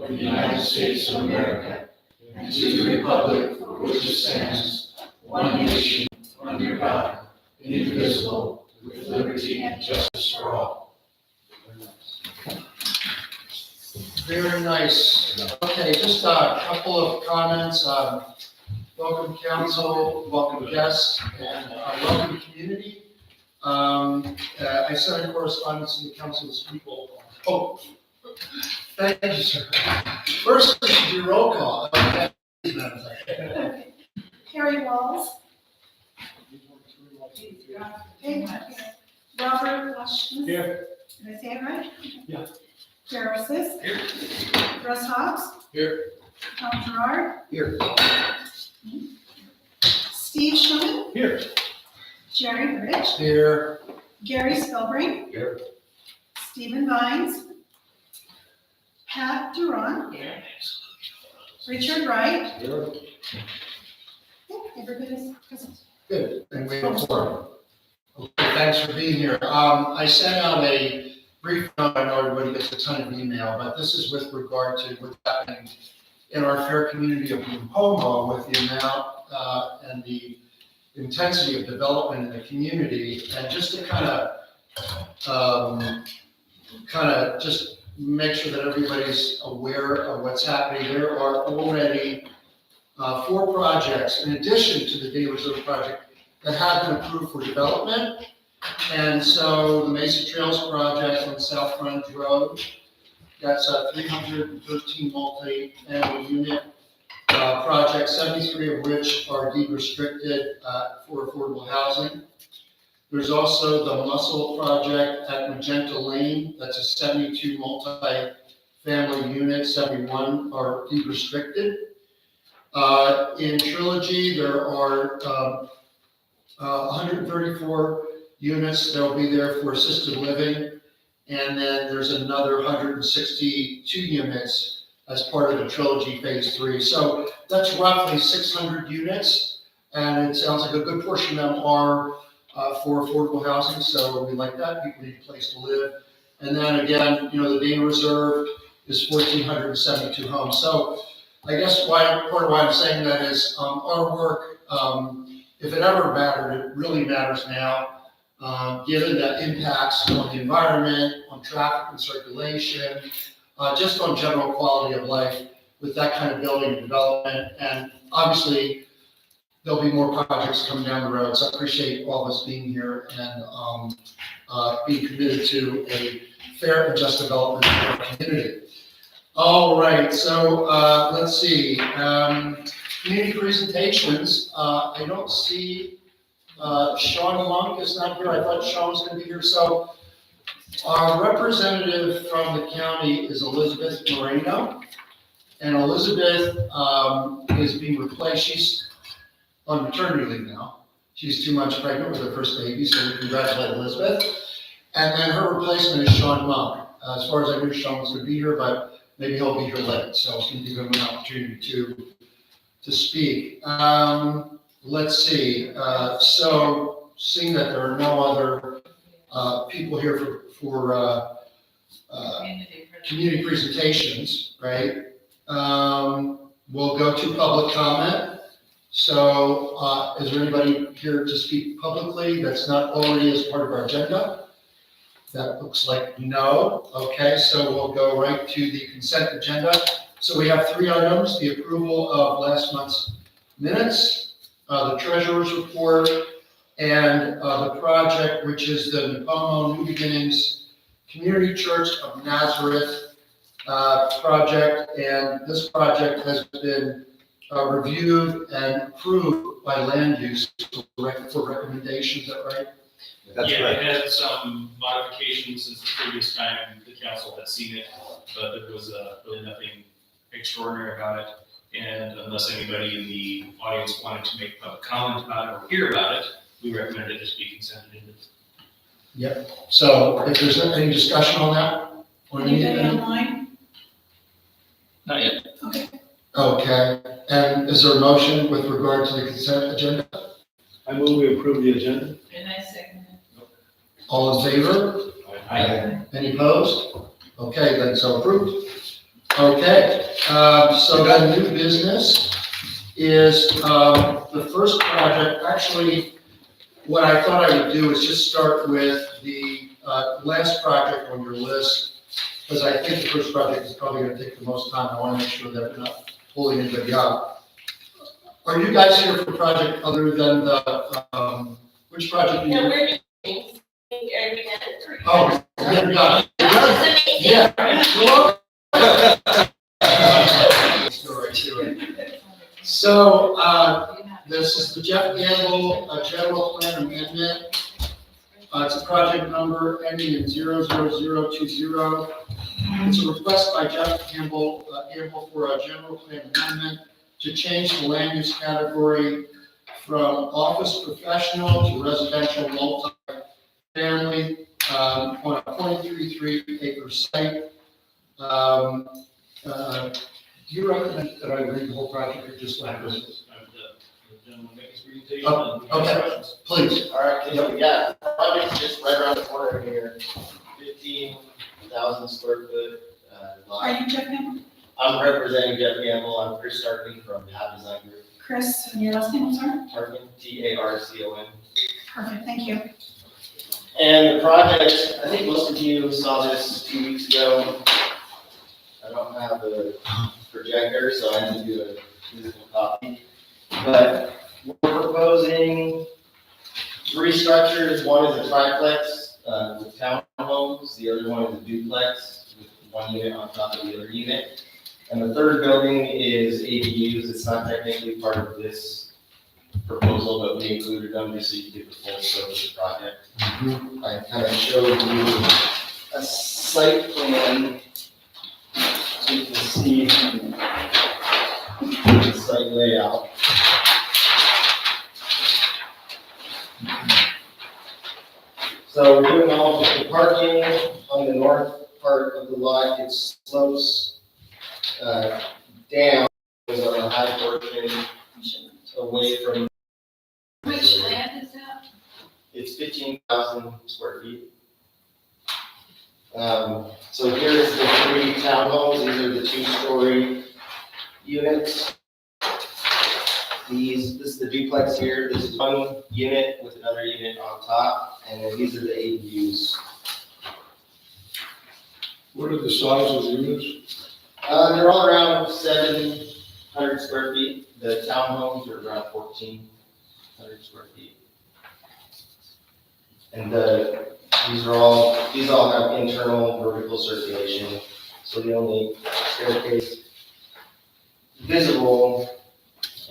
of the United States of America and to the republic for which it stands, one nation, under God, indivisible, with liberty and justice for all. Very nice. Okay, just a couple of comments. Welcome council, welcome guests, and welcome community. I sent a correspondence to the council this week. Oh, thank you, sir. First, we should do roll call. Okay. Harry Walls. Robert Washington. Here. Did I say it right? Yeah. Jervis. Here. Russ Hobbs. Here. Tom Gerard. Here. Steve Schuman. Here. Jerry Rich. Here. Gary Spellbrink. Here. Stephen Vines. Pat Duran. Here. Richard Wright. Here. Everybody's present. Good, and we have four. Okay, thanks for being here. I sent out a brief note. I know everybody gets a ton of email, but this is with regard to what's happening in our fair community of Pomo with the amount and the intensity of development in the community, and just to kind of just make sure that everybody's aware of what's happening. There are already 4 projects in addition to the Day Reserve project that have been approved for development. And so the Mesa Trails project on South Frontage Road, that's a 313 multi-family unit project, 73 of which are deed restricted for affordable housing. There's also the Muscle project at Magenta Lane, that's a 72 multi-family unit, 71 are deed restricted. In Trilogy, there are 134 units that will be there for assisted living, and then there's another 162 units as part of the Trilogy Phase 3. So that's roughly 600 units, and it sounds like a good portion of them are for affordable housing, so we like that. People need a place to live. And then again, the Dana Reserve is 1,472 homes. So I guess part of why I'm saying that is our work, if it ever mattered, it really matters now, given the impacts on the environment, on traffic and circulation, just on general quality of life with that kind of building and development. And obviously, there'll be more projects coming down the road. So I appreciate all of us being here and being committed to a fair and just development in our community. All right, so let's see. Community presentations. I don't see Sean Monk is not here. I thought Sean was going to be here. So our representative from the county is Elizabeth Moreno, and Elizabeth is being replaced. She's on maternity leave now. She's 2 months pregnant with her first baby, so we congratulate Elizabeth. And then her replacement is Sean Monk. As far as I knew, Sean was going to be here, but maybe he'll be here late, so it's going to give him an opportunity to speak. Let's see. So seeing that there are no other people here for community presentations, right? We'll go to public comment. So is there anybody here to speak publicly that's not already as part of our agenda? That looks like no. Okay, so we'll go right to the consent agenda. So we have 3 items: the approval of last month's minutes, the treasurer's report, and the project, which is the Nipomo New Beginnings Community Church of Nazareth project. And this project has been reviewed and approved by land use for recommendation. Is that right? That's right. It had some modifications since the previous time the council had seen it, but there was really nothing extraordinary about it. And unless anybody in the audience wanted to make public comment about it or hear about it, we recommend it just be consented into. Yep. So if there's any discussion on that? Or Anybody online? Not yet. Okay. Okay. And is there a motion with regard to the consent agenda? I move we approve the agenda. And I second it. All in favor? Aye. Any opposed? Okay, then so approved. Okay, so the new business is, the first project, actually, what I thought I would do is just start with the, last project on your list, because I think the first project is probably gonna take the most time. I wanna make sure that we're not pulling anybody out. Are you guys here for a project other than the, which project? are you No, here? we're doing, are we done? Oh, yeah, yeah. That was amazing. Yeah. So, this is the Jeff Gamble, general plan amendment. It's a project number ending in 00020. It's a request by Jeff Gamble for a general plan amendment to change the land use category from office professional to residential multi-family, on a 0.33 acre site. Do you recommend that I read the whole project or just like this? The gentleman make his presentation. Oh, and okay. questions. Please. All right, yeah, the project's just right around the corner here, 15,000 square foot Are lot. you Jeff Campbell? I'm representing Jeff Gamble, I'm Chris Starkey from Hab Design Group, Chris, and your last name, I'm sorry? Tarkin, Tarcon. Perfect, thank you. And the project, I think most of you saw this 2 weeks ago. I don't have a projector, so I had to do a physical copy. But we're proposing 3 structures. One is a triplex with townhomes, the other one is a duplex with 1 unit on top of the other unit. And the third building is ADUs. It's not technically part of this proposal, but we included them just so you get the full scope of the project. I kind of showed you a site plan so you can see the site layout. So we're doing all of the parking on the north part of the lot. It slopes down on the high portion away from. Which land is that? It's 15,000 square feet. So here's the 3 townhomes. These are the 2-story units. This is the duplex here. This is 1 unit with another unit on top, and then these are the ADUs. What are the size of the units? They're all around 700 square feet. The townhomes are around 1,400 square feet. And these all have internal vertical circulation. So the only staircase visible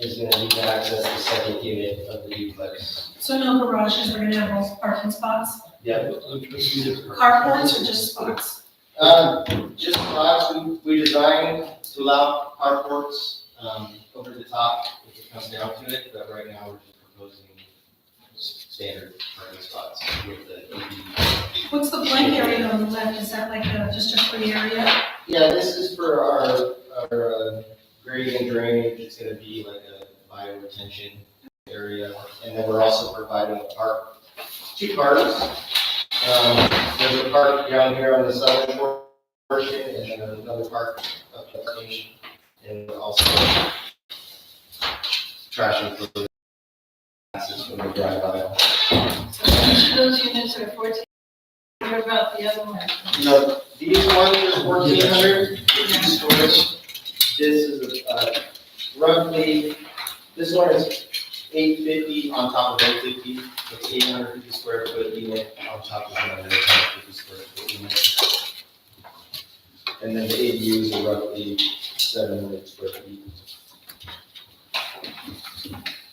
is going to be to access the second unit of the duplex. So no garages, we're gonna have both parking spots, Yep. carports or just spots? Just spots, we designed to allow carports, over the top if it comes down to it, but right now we're just proposing standard parking spots with the ADU. What's the blank area on the left, is that like just a free area? Yeah, this is for our grading and drainage. It's gonna be like a bioretention area. And then we're also providing a park, 2 parks. There's a park down here on the southern portion, and then another park up the station. And also trash and food when we drive by. Each of those units are 14, what about the other one? No, these ones are 1,400 storage. This is roughly, this one is 850 on top of 850. It's 850 square foot unit on top of another 850 square foot unit. And then the ADUs are roughly 700 square feet.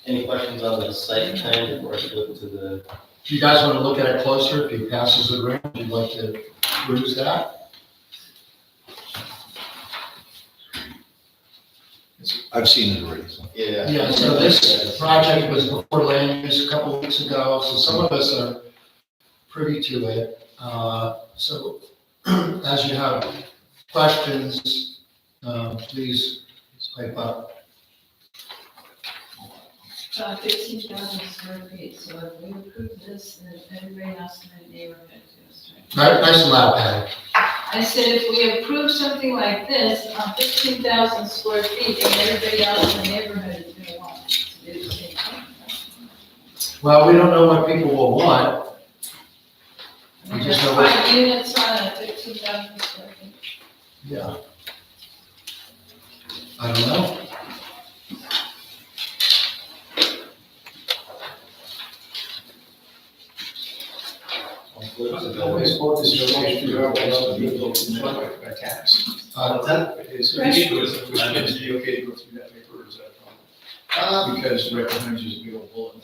Any questions on the site plan before I flip to the? If you guys want to look at it closer, if he passes it around, would you like to cruise that? I've seen it already, so. Yeah. Yeah, so this project was before land use a couple of weeks ago, so some of us are privy to it. So as you have questions, please pipe up. about 15,000 square feet, so if we approve this, then everybody else in the neighborhood is right. Nice and loud, Patty. I said if we approve something like this on 15,000 square feet, then everybody else in the neighborhood is gonna want to do the same thing. Well, we don't know what people will want. We There's just know what- 5 units on a 15,000 square feet. Yeah. I don't know. Always support this donation to our by tax. Is it okay to go through that paper, or is that? Because recognize is available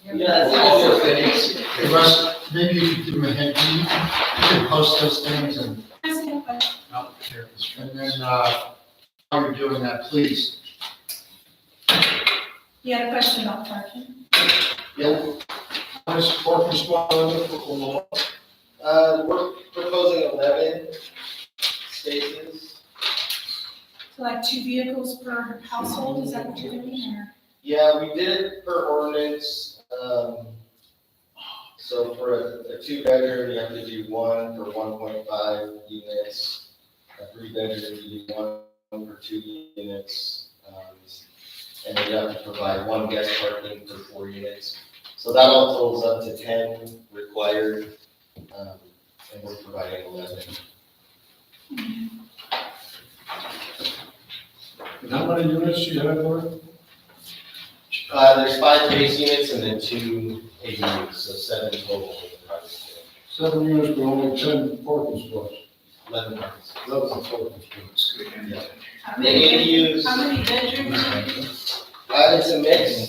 and Yeah, it's all Hey, Russ, maybe you could give me a hint, you can post those things and out there. then, while you're doing that, please. You had a question about parking? Yeah, How much parking spot on the lot? we're proposing 11 spaces. So like 2 vehicles per household, is that what you're doing, or? Yeah, we did it per ordinance. So for a 2-bedroom, you have to do 1 for 1.5 units. A 3-bedroom, you do 1 for 2 units. And then you have to provide 1 guest parking for 4 units. So that all totals up to 10 required, and we're providing 11. And how many units do you have there? There's 5 base units and then 2 ADUs, so 7 total for the project. 7 units, but only 10 parking spots. 11 parking spots. 11 parking spots. Yeah. How The many, ADUs, how many bedrooms? it's a mix.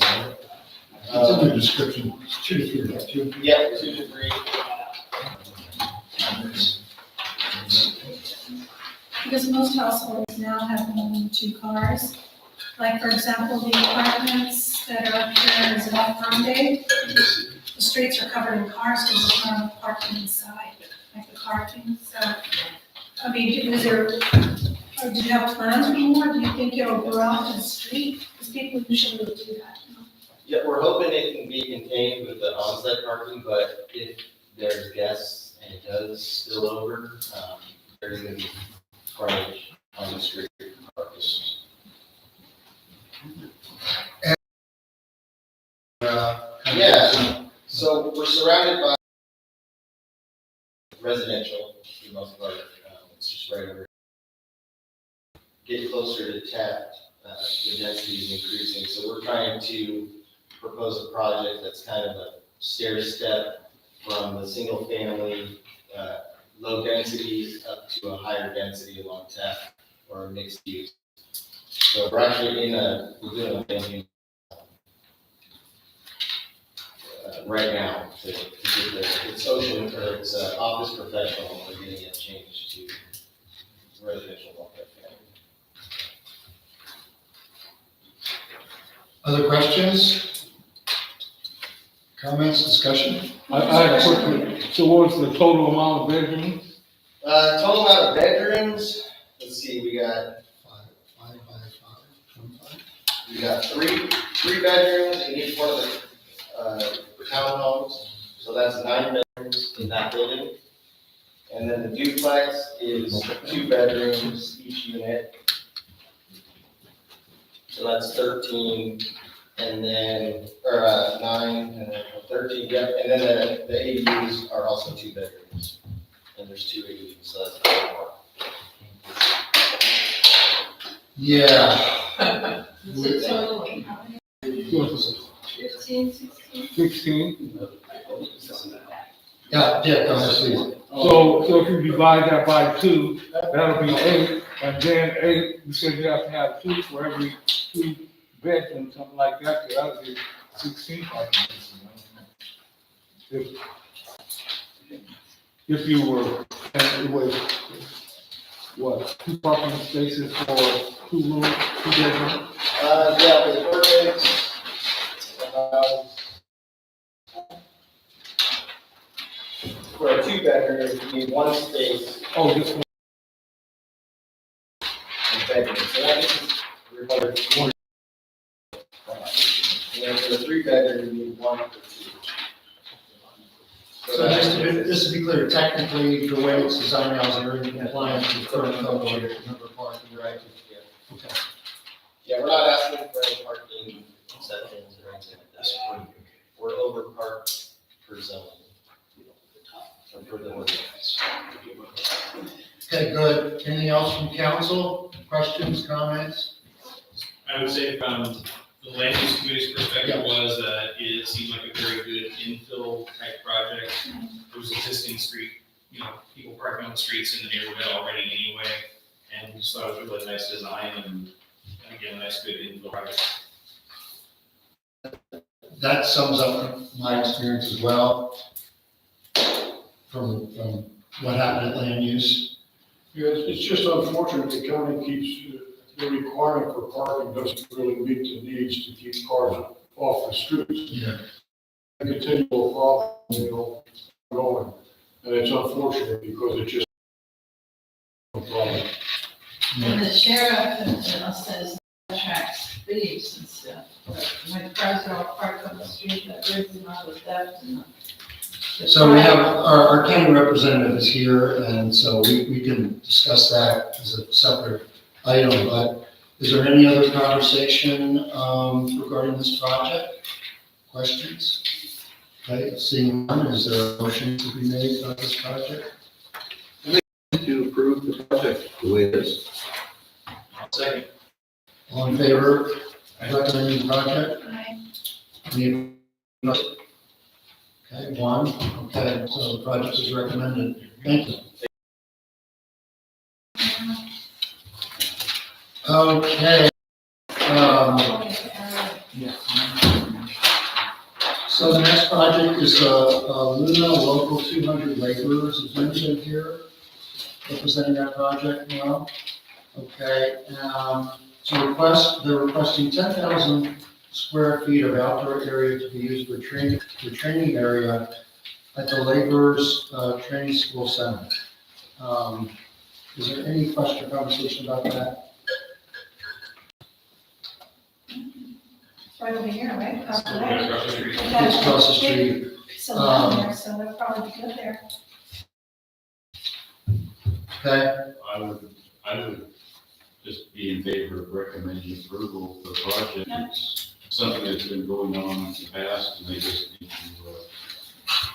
It's in the description, it's 2 to 3, right, 2? Yeah, 2 to 3. Because most households now have more than 2 cars. Like, for example, the apartments that are up here in South Grande, the streets are covered in cars because there's not enough parking inside, like the parking, so. I mean, is there, or do you have plans for more? Do you think it'll go out to the street? Because people usually do that. Yeah, we're hoping it can be contained with the on-site parking, but if there's guests and it does spill over, there's gonna be frontage on the street for parking. Yeah, so we're surrounded by residential for the most part. It's just right over. Get closer to Taft, the density is increasing, so we're trying to propose a project that's kind of a stair step from the single family, low density up to a higher density along Taft or a mixed use. So we're actually we're doing a thing right now to get it's social, or it's office professional, we're getting it changed to residential multifamily. Other questions? Comments, discussion? I had a quick, so what's the total amount of bedrooms? Total amount of bedrooms, let's see, we got 5 by 5, 25. We got three bedrooms in each one of the townhomes, so that's 9 bedrooms in that building. And then the duplex is 2 bedrooms each unit. So that's 13, and then, or 9, and then 13, yep, and then the ADUs are also 2 bedrooms. And there's 2 ADUs, so that's 4 more. Yeah. Is it total, how many? What's 15, 16? 16? Yeah, go ahead, please. So if you divide that by 2, that'll be 8, and then 8, you said you have to have 2 for every 2 bedrooms, something like that, so that'll be 16 parking spaces. If you were, and it was, what, 2 parking spaces for 2 rooms, 2 bedrooms? Yeah, for the ordinance, for a 2-bedroom, you need 1 space Oh, just one. in bedroom. So that is required. And for the 3-bedroom, you need 1 for 2. So just to be clear, technically, the way it's designed now is they're in compliance with current code on number of parking, right? Okay. Yeah, we're not asking for any parking exceptions or anything like that. We're over parked per zone. Or for the ordinance. Okay, good. Anything else from council? Questions, comments? I would say from the land use committee's perspective was that it seemed like a very good infill type project. There was existing street, people parking on the streets in the neighborhood already anyway. And we just thought it was a really nice design and again, a nice good infill project. That sums up my experience as well from what happened at land use. Yeah, it's just unfortunate the county keeps, the requirement for parking doesn't really meet the needs to keep cars off the streets. Yeah. A continual problem, going. And it's unfortunate because it just a problem. And the sheriff says attracts thieves and stuff. But when cars are all parked on the street, that brings them out of theft and. So we have, our county representative is here, and so we can discuss that as a separate item, but is there any other conversation regarding this project? Questions? Okay, seeing none, is there a motion to be made about this project? To approve the project the way it is. Second. All in favor of recommending the project? Any opposed? Okay, 1, okay, so the project is recommended. Thank you. Okay. So the next project is Luna Local 200 Laborers. Is anybody here representing that project now? Okay, they're requesting 10,000 square feet of outdoor area to be used for training area at the Laborers Training School Center. Is there any question or conversation about that? It's right over here, right? Across the way. Across the street. It's across the street. So down there, so they'll probably be good there. Okay, I would just be in favor of recommending approval for the project. It's something that's been going on in the past, and they just need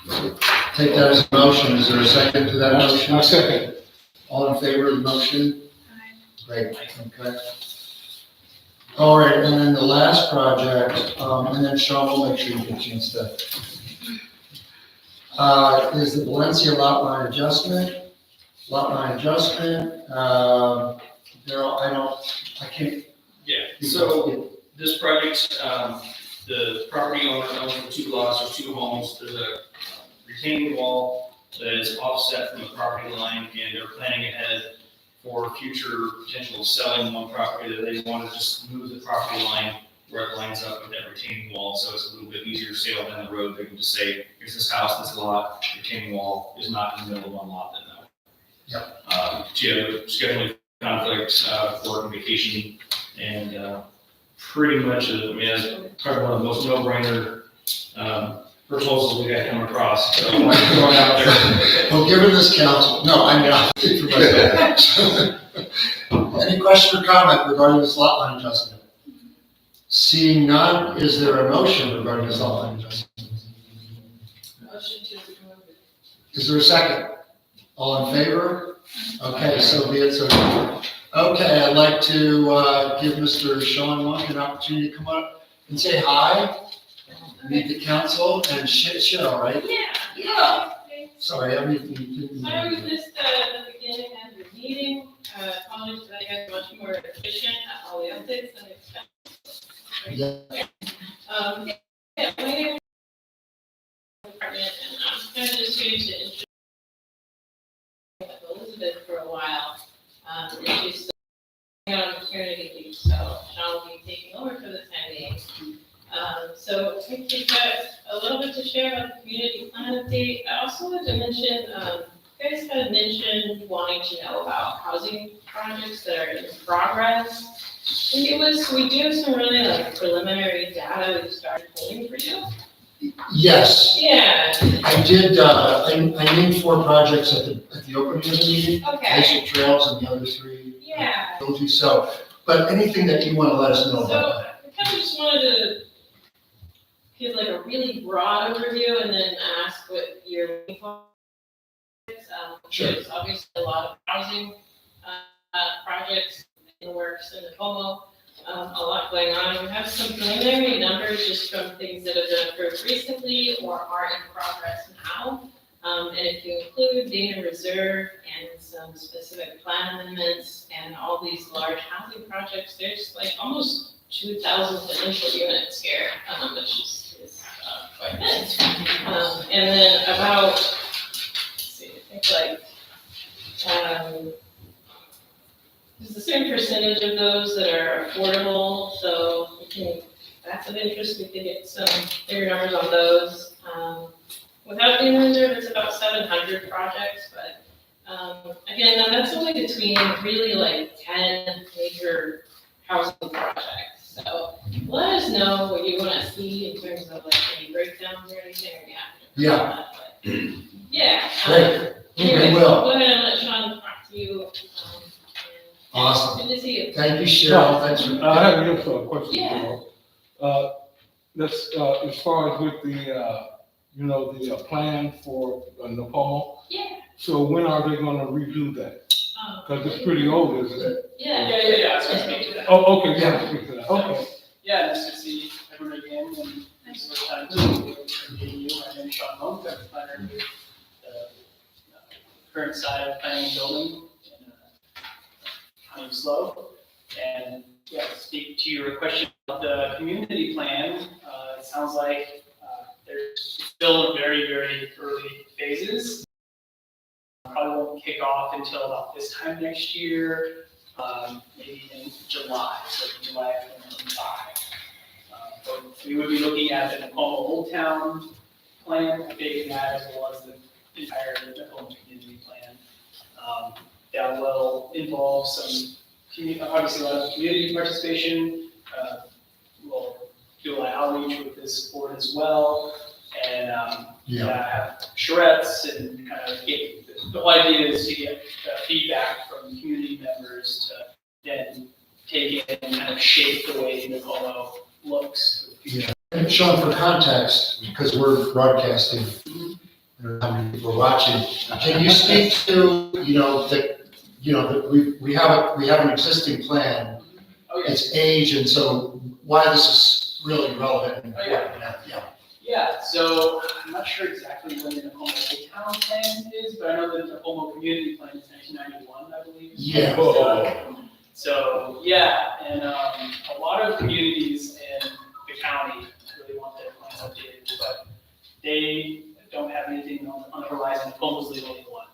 to, take that as a motion. Is there a second to that motion? I second. All in favor of the motion? Great, okay. All right, and then the last project, and then Sean will make sure you get a chance to, is the Valencia lot line adjustment. Daryl, I can't. Yeah, so this project, the property owner owns the 2 lots or 2 homes. There's a retaining wall that is offset from the property line, and they're planning ahead for future potential selling one property that they want to just move the property line where it lines up with that retaining wall, so it's a little bit easier sale down the road. They can just say, here's this house, this lot, retaining wall is not in the middle of one lot, then no. Yep. So you have a scheduling conflict, work and vacation, and pretty much, it's probably one of the most no-brainer proposals we had come across. So I'm throwing out there. Well, given this council, no, I mean, I'll speak for myself. Any question or comment regarding this lot line adjustment? Seeing none, is there a motion regarding this lot line adjustment? Motion to approve it. Is there a second? All in favor? Okay, so be it, so. Okay, I'd like to give Mr. Sean Monk an opportunity to come up and say hi, meet the council, and Cheryl, right? Yeah. Sorry, I mean, you didn't. I was just at the beginning of the meeting, apologies that I got much more efficient at all the updates than expected. Yeah. Yeah, my name is department, and I'm kind of just going to introduce Elizabeth for a while. And she's still on maternity leave, so Sean will be taking over for the time being. So I think we've got a little bit to share about the community plan update. I also wanted to mention, you guys had mentioned wanting to know about housing projects that are in progress. We do have some really like preliminary data we've started pulling for you. Yes, Yeah, I did, I named 4 projects at the open meeting, okay, basic trails and the other 3. yeah. So, but anything that you want to let us know So about. I kind of just wanted to give like a really broad overview and then ask what you're looking for. Sure. There's obviously a lot of housing projects in the works in the Como, a lot going on. We have some preliminary numbers just from things that have been approved recently or are in progress now. And if you include Dana Reserve and some specific plan amendments and all these large housing projects, there's like almost 2,000 potential units here, which is quite a bit. And then about, let's see, I think there's the same percentage of those that are affordable, so we can, if that's of interest, we can get some bigger numbers on those. Without Dana Reserve, it's about 700 projects, but again, that's only between really like 10 major housing projects. So let us know what you want to see in terms of like any breakdowns or anything, or Yeah. Yeah. Great, Anyway, we will. go ahead and let Sean talk to you. Awesome. Good to see you. Thank you, Cheryl, thanks for. I have just a question. Yeah. That's, as far as with the, the plan for Napomo, Yeah. so when are they gonna redo that? Because it's pretty old, isn't it? Yeah. Yeah, so speak to that. Oh, okay, yeah, speak to that, okay. Yeah, nice to see everyone again, and thanks for the time to meeting you. My name is Sean Monk, I'm the planner with the current side of planning and building in County of Slow. And yeah, to speak to your question about the community plan, it sounds like there's still in very, very early phases. Probably won't kick off until about this time next year, maybe in July, so July of 2025. But we would be looking at the Napomo Old Town plan, updating that as well as the entire Napomo community plan. That will involve some, obviously a lot of community participation. We'll do a lot of outreach with this board as well, and have charrettes and kind of get, the whole idea is to get feedback from community members to then take it and kind of shape the way Napomo looks. Yeah, and Sean, for context, because we're broadcasting, I don't know how many people are watching, can you speak to, that we have an existing plan, Oh, yeah. its age, and so why this is really relevant and Oh, yeah. important, yeah. Yeah, so I'm not sure exactly when the Napomo Old Town plan is, but I know the Napomo Community Plan is 1991, I believe. Yeah. So, yeah, and a lot of communities in the county really want their plans updated, but they don't have anything on the horizon. Napomo's the only one.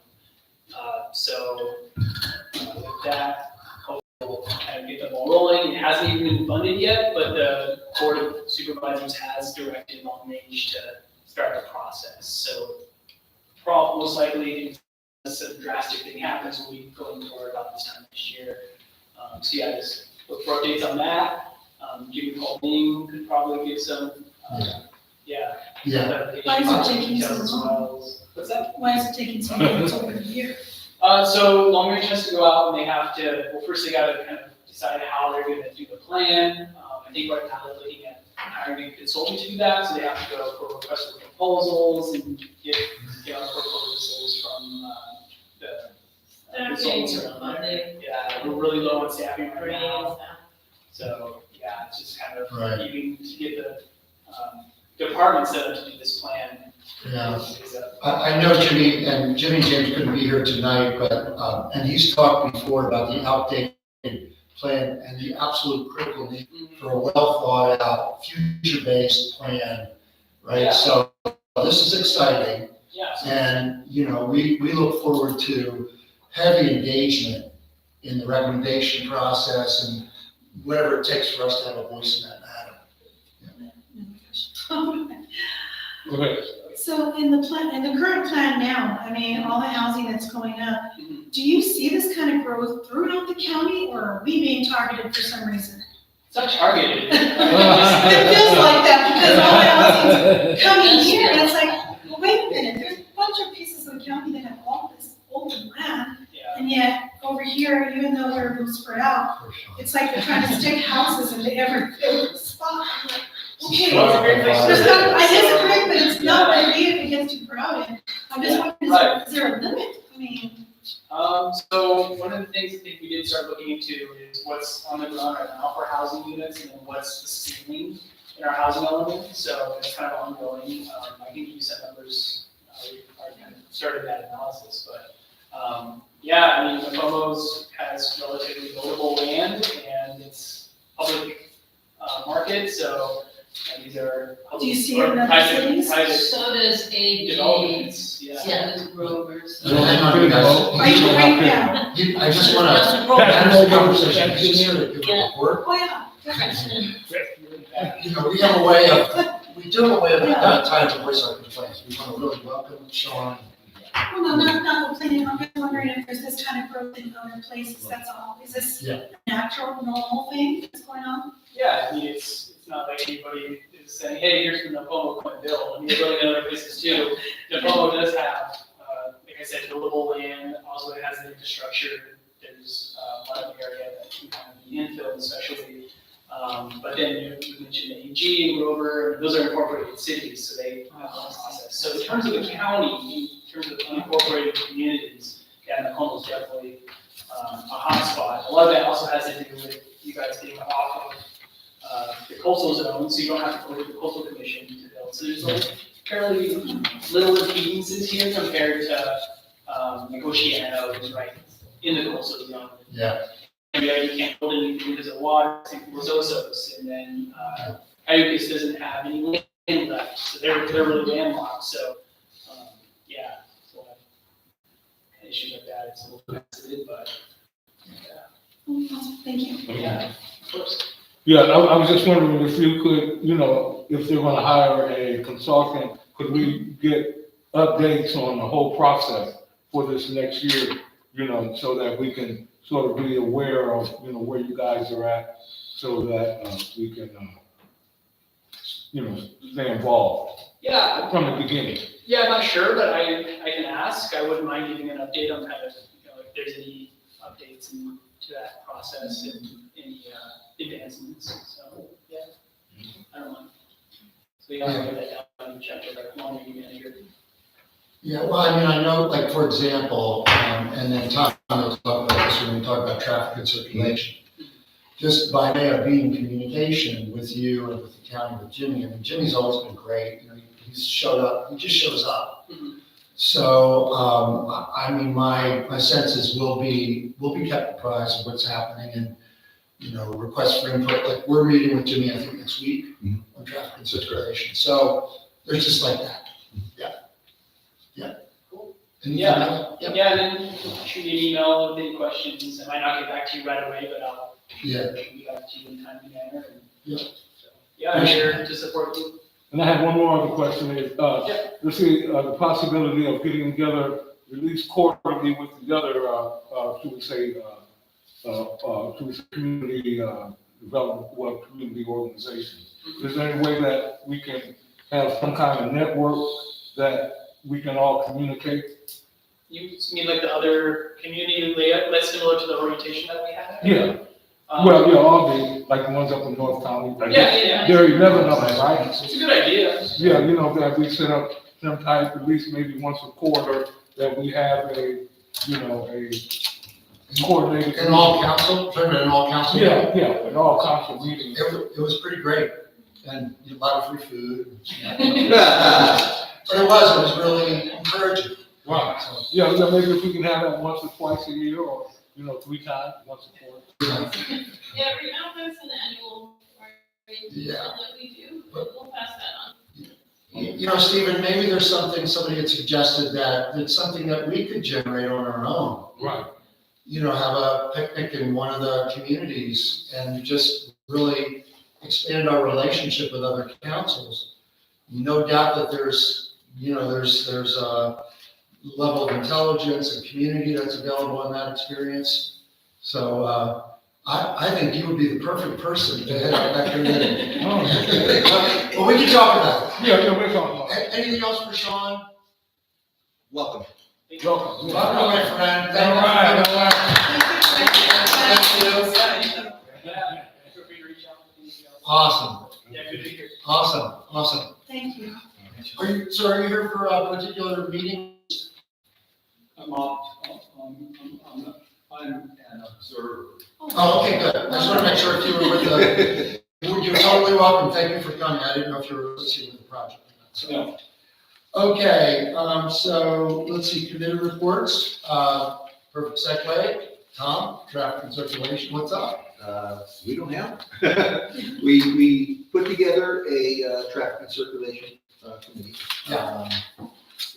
So with that, hopefully we'll kind of get the ball rolling. It hasn't even been funded yet, but the Board of Supervisors has directed Long Range to start the process. So most likely, unless a drastic thing happens, we'll be going forward about this time next year. So yeah, just look for updates on that. Jimmy Paulding could probably give some, Yeah. Why is it taking so details as long? well. What's that? Why is it taking so long? It's over a year. So Long Range has to go out and they have to, well, first they gotta kind of decide how they're gonna do the plan. I think right now they're looking at hiring a consultant to do that, so they have to go for requests for proposals and get proposals from, the consultants around there. Yeah, we're really low on staffing right now, so, yeah, it's just kind of Right. needing to get the, department set up to do this plan. Yeah. I know Jimmy James couldn't be here tonight, but, and he's talked before about the outdated plan and the absolute critical need for a well thought out, future-based plan, right? Yeah. So this is exciting, Yeah, so and, we look forward to heavy engagement in the recommendation process and whatever it takes for us to have a voice in that matter. Okay. So in the plan, in the current plan now, I mean, all the housing that's going up, do you see this kind of growth throughout the county, or are we being targeted for some reason? It's not targeted. It feels like that because all the housing's coming here, and it's like, well, wait a minute, there's a bunch of pieces of the county that have all this open land, Yeah. and yet over here, even though we're spread out, it's like they're trying to stick houses into every spot. I'm like, okay, Well, it's a great place to there's not, I live. disagree, but it's not gonna be if it gets too crowded. I'm just wondering, is there a limit? I mean, So one of the things I think we did start looking into is what's on the ground right now for housing units, and then what's the ceiling in our housing element. So it's kind of ongoing. I can give you some numbers. We already kind of started that analysis, but yeah, I mean, Napomo's has relatively buildable land, and it's public market, so these are Do you see it in other private- cities? private So does AG. developments. Yeah. Yeah, there's Grover's. Well, hang on, you guys. right now, I just want to manage the conversation, here to give a report. oh yeah. You know, we have a way of, we do have a way of time to voice our complaints. We want to really welcome Sean. Well, no, not complaining, I'm just wondering if there's this kind of growth in other places, that's all. Is this Yeah. a natural, normal thing that's going on? Yeah, I mean, it's not like anybody is saying, hey, here's the Napomo Quinn bill. I mean, they're building in other places too. Napomo does have, like I said, buildable land, also it has the infrastructure. There's one area that can kind of be infilled especially. But then you mentioned AG and Grover, and those are incorporated cities, so they have a process. So in terms of the county, in terms of unincorporated communities, yeah, Napomo's definitely a hot spot. A lot of that also has to do with you guys being off of the coastal zone, so you don't have to go to the coastal commission to build. So there's like fairly little impedances here compared to Negotiano, which is right in the coastal zone. Yeah. And you can't build anything because of water, same with Los Osos, and then Cayucas doesn't have any land left, so they're really landlocked. So yeah, so issues like that. It's a little sensitive, but Thank you. yeah, of course. Yeah, I was just wondering if you could, you know, if they're gonna hire a consultant, could we get updates on the whole process for this next year, you know, so that we can sort of be aware of, you know, where you guys are at, so that we can, you know, stay involved Yeah, from the beginning. yeah, I'm not sure, but I can ask. I wouldn't mind giving an update on kind of, you know, if there's any updates to that process and any advancements. So, yeah, I don't mind. So yeah, I'll get that down and check with our laundry manager. Yeah, well, I mean, I know, like, for example, and then Tom will talk about this when we talk about traffic and circulation. Just by way of being in communication with you and with the county, with Jimmy, I mean, Jimmy's always been great, you know, he's showed up, he just shows up. Mhm. So, I mean, my sense is we'll be kept apprised of what's happening and, you know, requests for input, like, we're meeting with Jimmy, I think, next week on traffic and circulation. So, there's just like that. Cool. Anything Yeah. else? Yeah. Yeah, and then shoot me an email with any questions. I might not get back to you right away, but I'll Yeah. get back to you in a timely manner. And Yeah. so, yeah, I'm here to support you. And I have one more other question is, Yeah. let's see, the possibility of getting together, at least quarterly with the other, should we say, community, development, well, community organizations. Is there any way that we can have some kind of network that we can all communicate? You mean like the other community layout, that's similar to the orientation that we had? Yeah, Um, well, yeah, all the, like the ones up in North County. like Yeah. There are 11 of them, right? It's a good idea. Yeah, you know, that we set up some type, at least maybe once a quarter, that we have a, you know, a coordinated. In all council, talking about an all council? Yeah, yeah, in all council meetings. It was pretty great, and a lot of free food. But it was really encouraging. Right. So, Yeah, maybe if we can have that once or twice a year, or, you know, 3 times, once a quarter. Yeah, right now there's an annual orientation Yeah. that we do, we'll pass that on. You know, Stephen, maybe there's somebody had suggested that it's something that we could generate on our own. Right. You know, have a picnic in one of the communities and just really expand our relationship with other councils. No doubt that there's there's a level of intelligence and community that's available in that experience. So, I think you would be the perfect person to head up that committee. Well, we can talk about it. Yeah, we're talking about it. Anything else for Sean? Welcome. Welcome. Welcome, my friend. All right, all right. Thank you. Yeah, feel free to reach out with anything else. Awesome, Yeah, good to hear. awesome. Thank you. Are you here for a particular meeting? I'm an observer. Oh, okay, good. I just want to make sure if you were with you're totally welcome. Thank you for coming. I didn't know if you were associated with the project. So, okay, so let's see, committee reports. Perfect segue. Tom, traffic and circulation, what's up? We don't have. We put together a traffic and circulation committee.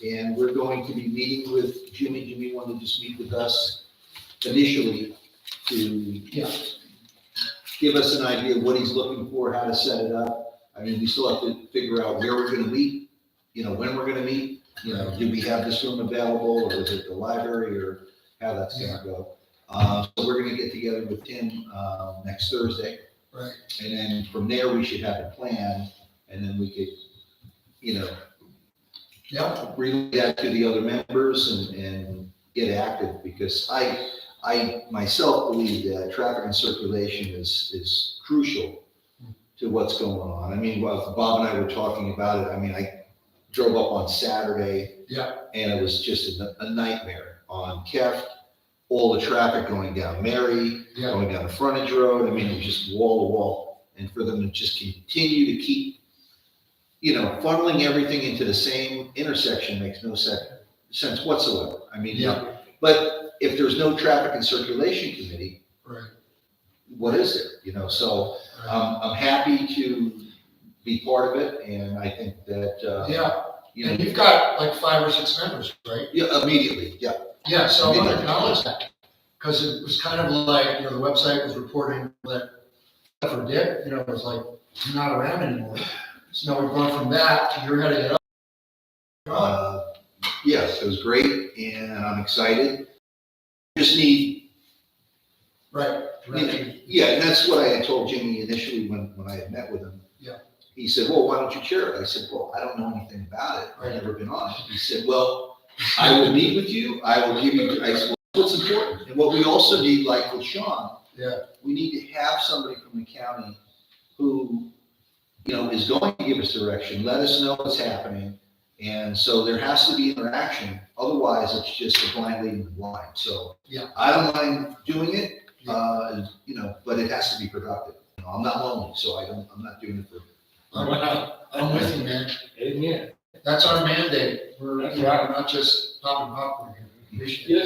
And we're going to be meeting with Jimmy. Jimmy wanted to just meet with us initially to give us an idea of what he's looking for, how to set it up. I mean, we still have to figure out where we're gonna meet, when we're gonna meet. Do we have this room available, or is it the library, or how that's gonna go? So we're gonna get together with Tim next Thursday. Right. And then from there, we should have a plan, and then we could, relay that to the other members and get active, because I myself believe that traffic and circulation is crucial to what's going on. I mean, while Bob and I were talking about it, I mean, I drove up on Saturday. And it was just a nightmare on Keft, all the traffic going down Mary, going down the frontage road. I mean, it was just wall to wall. And for them to just continue to keep, funneling everything into the same intersection makes no sense whatsoever. I mean, but if there's no traffic and circulation committee, Right. what is there? So I'm happy to be part of it, and I think that, And you've got like 5 or 6 members, right? Yeah, immediately, yeah. Yeah, so I want to acknowledge that, because it was kind of like, the website was reporting that for Dick, it was like, not around anymore. So now we've gone from that to you're heading it up. Yes, it was great, and I'm excited. Just need, Right. yeah, and that's what I had told Jimmy initially when I had met with him. Yeah. He said, well, why don't you chair it? I said, well, I don't know anything about it. I've never been on it. He said, well, I will meet with you. I will give you, I said, well, what's important? And what we also need, like with Sean, we need to have somebody from the county who, is going to give us direction, let us know what's happening. And so there has to be interaction. Otherwise, it's just a blind leading the blind. So I don't mind doing it, but it has to be productive. I'm not lonely, so I'm not doing it for. I'm with you, man. Amen. That's our mandate. We're not just popping popcorn here.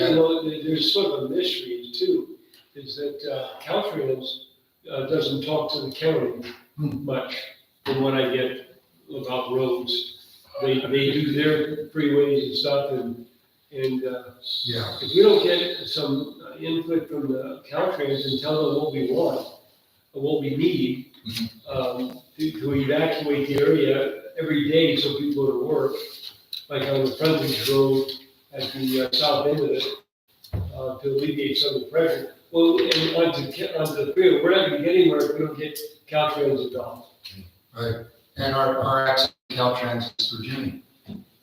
There's sort of a mystery too, is that Caltrans doesn't talk to the county much from what I get about roads. They do their freeways and stuff, and if we don't get some input from the Caltrans and tell them what we want, or what we need, to evacuate the area every day so people go to work, like on the frontage road at the south end of it, to alleviate some of the pressure. Well, and onto the freeway, we're not gonna get anywhere if we don't get Caltrans involved. Right. And our access to Caltrans is through Jimmy,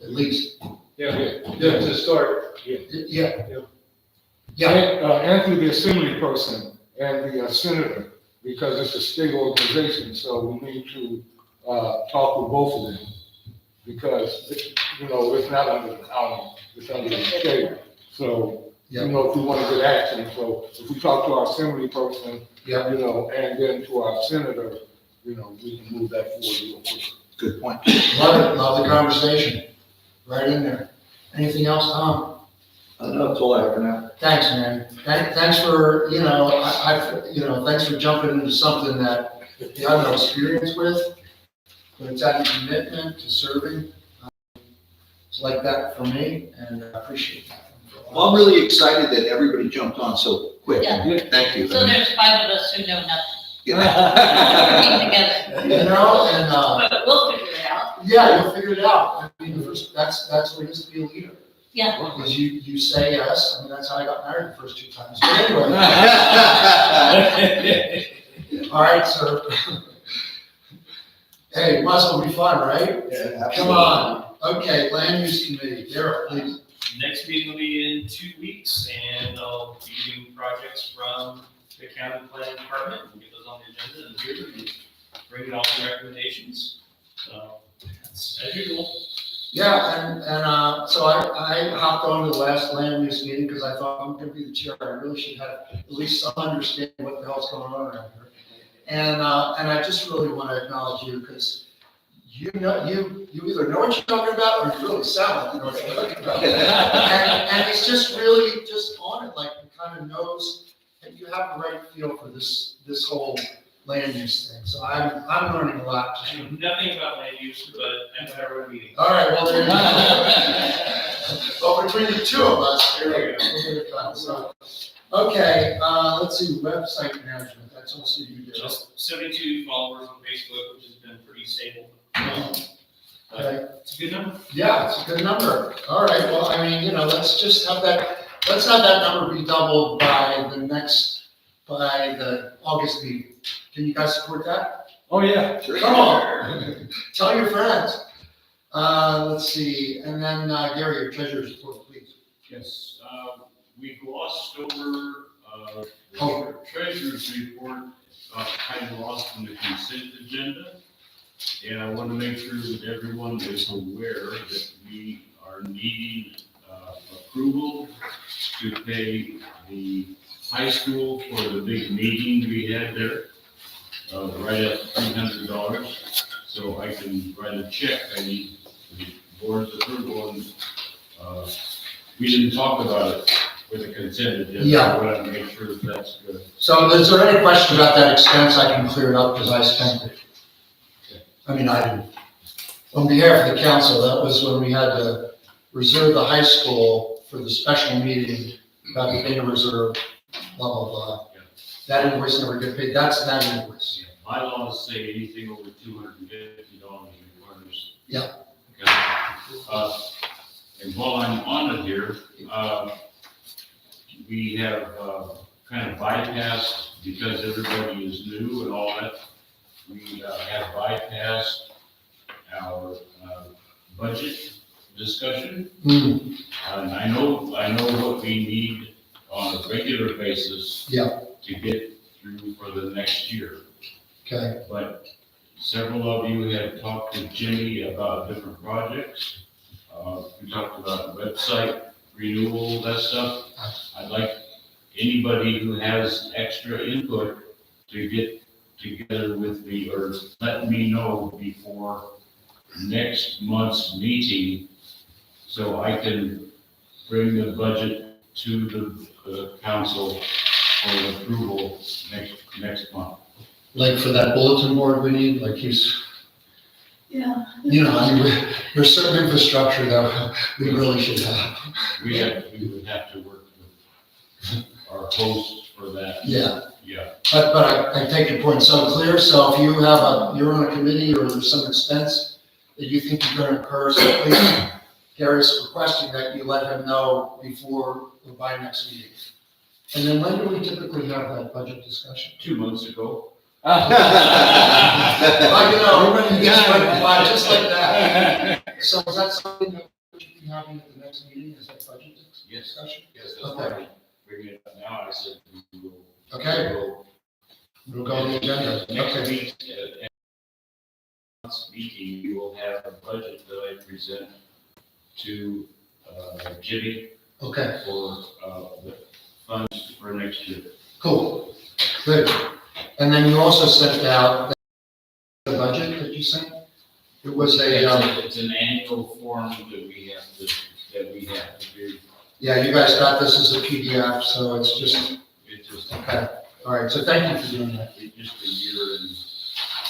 at least. To start. And through the assembly person and the senator, because it's a state organization, so we need to talk with both of them. Because, it's not under the county, it's under the state. So, if we want to get action, so if we talk to our assembly person, and then to our senator, we can move that forward real quick. Good point. Love the conversation. Right in there. Anything else, Tom? No, that's all I have for now. Thanks, man. Thanks for, thanks for jumping into something that you have no experience with, but it's had a commitment to serving. It's like that for me, and I appreciate that. Well, I'm really excited that everybody jumped on so quick. Yeah. Thank you. So there's 5 of us who know nothing. Yeah. Working together. And, But we'll figure it out. Yeah, you'll figure it out. I mean, the first, that's what it is to be a leader. Yeah. Because you say yes, I mean, that's how I got married the first 2 times. But anyway. All right, sir. Hey, might as well be fun, right? Yeah, Come on. Okay, land use committee, Derek, please. Next meeting will be in 2 weeks, and I'll be getting projects from the county planning department, we'll get those on the agenda and here, and bring out some recommendations. So, that's as usual. Yeah, and so I hopped on to the last land use meeting because I thought I'm gonna be the chair. I really should have at least some understanding what the hell's going on around here. And I just really want to acknowledge you because you either know what you're talking about or you really sound like you know what you're talking about. And he's just really just on it, like he kind of knows, and you have the right feel for this whole land use thing. So I'm learning a lot. I know nothing about land use, but I'm at our meeting. All right, well, there you go. Well, between the two of us, here we go. We'll get it done. So, okay, let's see, website management, that's also you do. Just 72 followers on Facebook, which has been pretty stable. Okay. It's a good number. Yeah, it's a good number. All right, well, I mean, let's just have let's have that number be doubled by the August meeting. Can you guys support that? Oh, yeah. Come on, tell your friends. Let's see, and then Gary, your treasurer's report, please. Yes, we glossed over, Oh. the treasurer's report, kind of lost in the consent agenda. And I want to make sure that everyone is aware that we are needing, approval to pay the high school for the big meeting we had there, right at $300. So I can write a check. I need the board's approval, and, we didn't talk about it with the consent agenda. Yeah. I want to make sure that that's good. So is there any question about that expense? I can clear it up because I spent it. I mean, I didn't. On behalf of the council, that was when we had to reserve the high school for the special meeting about the data reserve, blah, blah, blah. Yeah. That invoice never get paid. That's that invoice. My laws say anything over $250 requires. Yeah. Okay. And while I'm on it here, we have, kind of bypassed, because everybody is new and all that, we have bypassed our budget discussion. Hmm, And I know what we need on a regular basis. Yeah. To get through for the next year. okay, But several of you have talked to Jimmy about different projects. We talked about website renewal, that stuff. I'd like anybody who has extra input to get together with me or let me know before next month's meeting so I can bring the budget to the council for approval next month. like for that bulletin board we need, like Yeah. I mean, there's certain infrastructure that we really should have. We would have to work with our host for that. Yeah. Yeah. But I take your point so clear, so if you're on a committee or there's some expense that you think you're gonna incur, so please, Gary's requesting that you let him know before or by next meeting. And then when do we typically have that budget discussion? 2 months ago. Like, everybody gets right by just like that. So is that something that we should be having at the next meeting, is that budget Yes. discussion? Yes, that's Okay. why bring it up now. I said we will. Okay. We'll go on the agenda. Next Okay. week, at next meeting, we will have a budget that I present to, Jimmy Okay, for, the funds for next year. cool, good. And then you also sent out the budget that you sent? It was It's an annual form that we have to do. yeah, you guys got this as a PDF, so it's just, It's just, okay. All right, so thank you for doing that. it's just a year in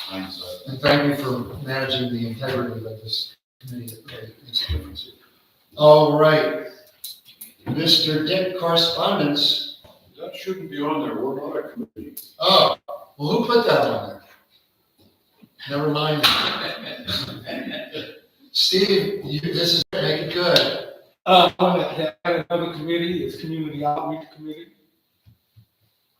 hindsight. And thank you for managing the integrity of this committee. It really makes a difference. All right. Mr. Dick, correspondence. That shouldn't be on there, we're not a committee. Oh, well, who put that on there? Never mind. Steve, this is, make it good. I want to add another committee, is Community Outreach Committee.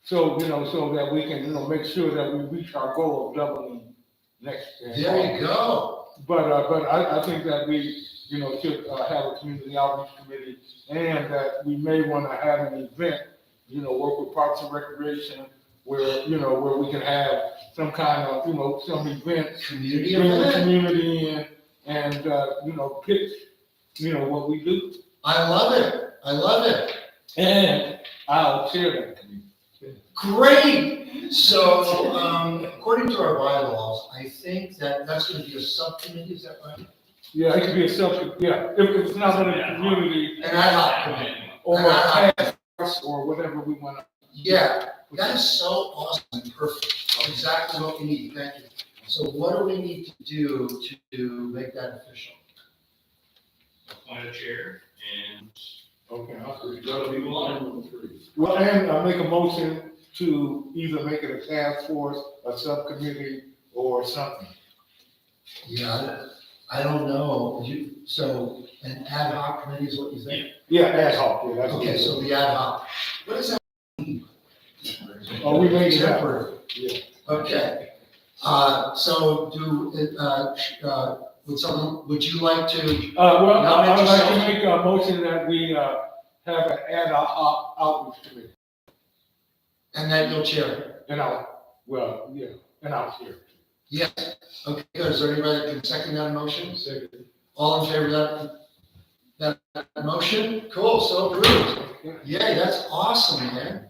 So, so that we can, make sure that we reach our goal of doubling next year. There you go. But I think that we, should have a community outreach committee, and that we may want to have an event, work with Parks and Recreation, where, where we can have some kind of, some event, Community bring the event. community in, and, pitch, what we do. I love it. I love it. And I'll chair that committee. Great. So, according to our bylaws, I think that that's going to be a subcommittee, is that right? Yeah, it could be a if it's not in the community, An ad hoc committee. or An ad a task force, or whatever we want to. Yeah, that is so awesome and perfect. Exactly what we need. Thank you. So what do we need to do to make that official? Appoint a chair and Okay, go to one. well, and I make a motion to either make it a task force, a subcommittee, or something. Yeah, I don't know. So an ad hoc committee is what you think? Yeah, ad hoc, yeah, that's. Okay, so the ad hoc. What does that mean? Oh, we made it up. Temporary. Yeah. Okay. So would you like to, Well, Nominate I'd like to yourself. make a motion that we, have an ad hoc outreach committee, and then you'll chair it? and I'll chair. Yes. Okay, good. Is there anybody that can second that motion? All in favor of that motion? Cool, so approved. Yay, that's awesome, man.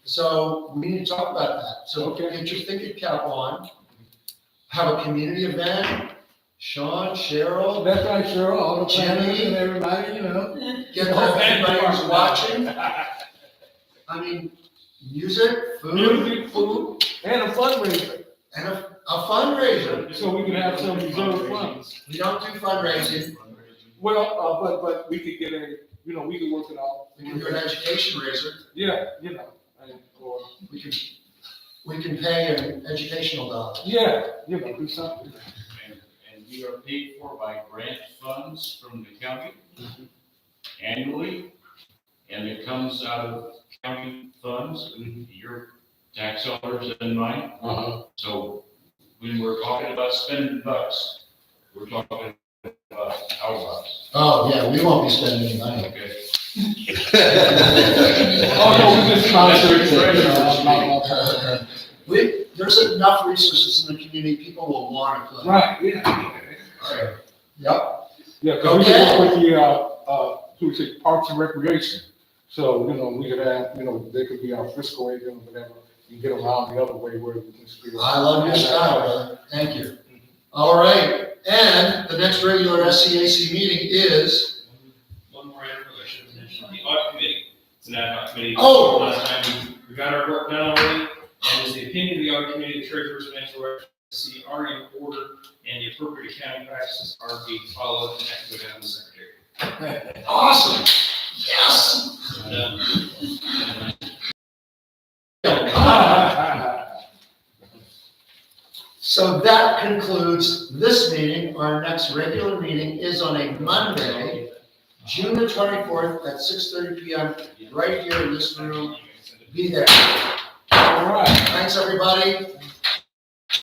So we need to talk about that. So Okay. get your thinking cap on. Have a community event. Sean, Cheryl, That's right, Cheryl, all the Jenny. and everybody, get everybody who's watching. I mean, music, food, Music, food, and a fundraiser, and a fundraiser. so we can have some reserve funds. We don't do fundraising. Well, but we could get we could work it out. We can do an education raiser. Yeah, or, We can pay an educational dollar. yeah, do something. And we are paid for by grant funds from the county annually. And it comes out of county funds, your tax dollars and mine. Uh-huh. So when we're talking about spending bucks, we're talking about our bucks. Oh, yeah, we won't be spending any money. Okay. Oh, no, we just sponsored, There's enough resources in the community, people will want to play. Right, yeah. Alright. Yep, Yeah, because we can work with the, Parks and Recreation. So, we could have, they could be our fiscal agent or whatever, and get around the other way where we can speak. I love your style, brother, thank you. All right, and the next regular SCAC meeting is, One more information, the audit committee, it's an ad hoc committee. Oh. Last time, we got our work done already, and it's the opinion of the audit committee, the treasurer's financial records are in order, and the appropriate accounting practices are being followed, and that can go down to the secretary. awesome, yes. So that concludes this meeting. Our next regular meeting is on a Monday, June the 24th at 6:30 PM, right here in this room. Be there. All right. Thanks, everybody.